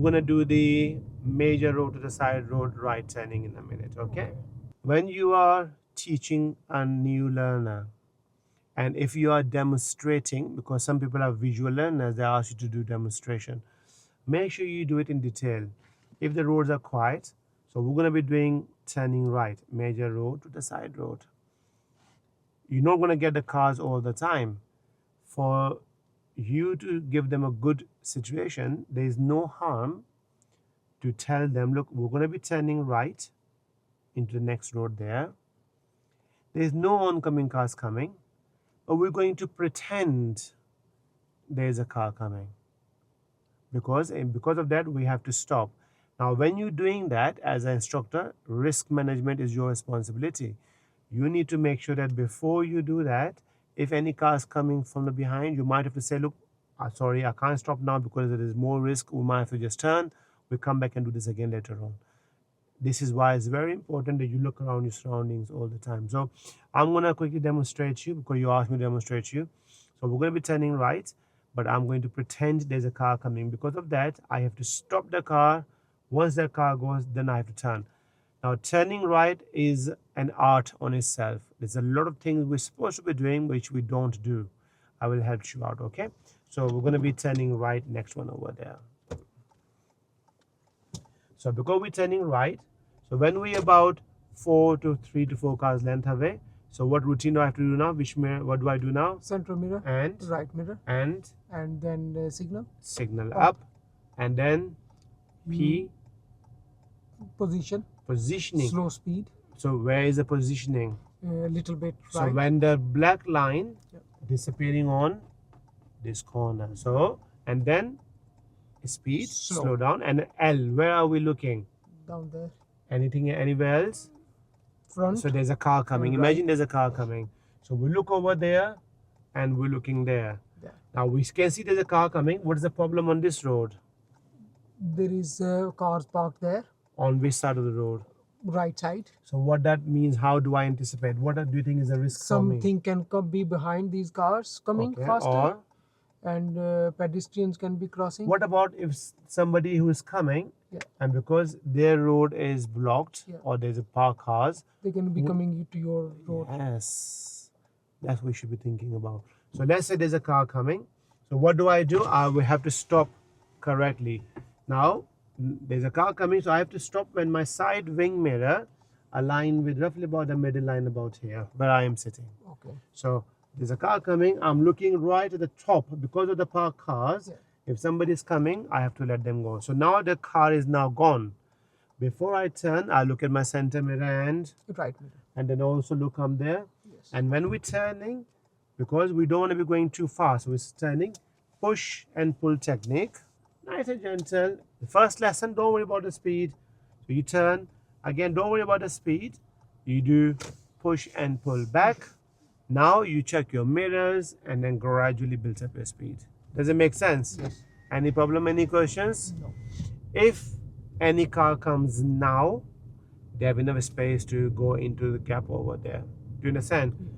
We're gonna do the major road to the side road right turning in a minute, okay? When you are teaching a new learner, and if you are demonstrating, because some people are visual learners, they ask you to do demonstration, make sure you do it in detail. If the roads are quiet, so we're gonna be doing turning right, major road to the side road. You're not gonna get the cars all the time. For you to give them a good situation, there is no harm to tell them, look, we're going to be turning right into the next road there. There's no oncoming cars coming, but we're going to pretend there's a car coming. Because of that, we have to stop. Now, when you're doing that as an instructor, risk management is your responsibility. You need to make sure that before you do that, if any car is coming from the behind, you might have to say, look, sorry, I can't stop now because there is more risk. We might have to just turn. We'll come back and do this again later on. This is why it's very important that you look around your surroundings all the time. So I'm going to quickly demonstrate you because you asked me to demonstrate you. So we're going to be turning right, but I'm going to pretend there's a car coming. Because of that, I have to stop the car. Once the car goes, then I have to turn. Now, turning right is an art on itself. There's a lot of things we're supposed to be doing which we don't do. I will help you out, okay? So we're going to be turning right, next one over there. So because we're turning right, so when we're about 3 to 4 cars length away, so what routine do I have to do now? Which mirror? What do I do now? Center mirror and right mirror and then signal up, and then P positioning slow speed, So where is the positioning? a little bit So right. when the black line disappearing on this corner, so and then speed slow down, and L, where are we looking? Down there, Anywhere else? front. So there's a car coming. Right. Imagine there's a car coming. So we look over there and we're looking there. Yeah. Now we can see there's a car coming. What is the problem on this road? There is cars parked there, On which side of the road? right side. So what that means, how do I anticipate? What do you think is a risk for me? Something can be behind these cars coming faster, Or and pedestrians can be crossing. what about if somebody who is coming, Yeah. and because their road is blocked, Yeah. or there's a parked cars? They can be coming to your road. Yes, that's what we should be thinking about. So let's say there's a car coming. So what do? I will have to stop correctly. Now there's a car coming, so I have to stop when my side wing mirror align with roughly about the middle line about here where I am sitting. Okay. So there's a car coming. I'm looking right at the top because of the parked cars. Yeah. If somebody is coming, I have to let them go. So now the car is now gone. Before I turn, I look at my center mirror Right mirror. and then also look up there. Yes. And when we're turning, because we don't want to be going too fast, we're turning, push and pull technique. Nice and gentle. The first lesson, don't worry about the speed. So you turn, again, don't worry about the speed. You do push and pull back. Now you check your mirrors and then gradually build up your speed. Does it make sense? Yes. Any problem, any questions? No. If any car comes now, they have enough space to go into the gap over there. Do you understand? Yes.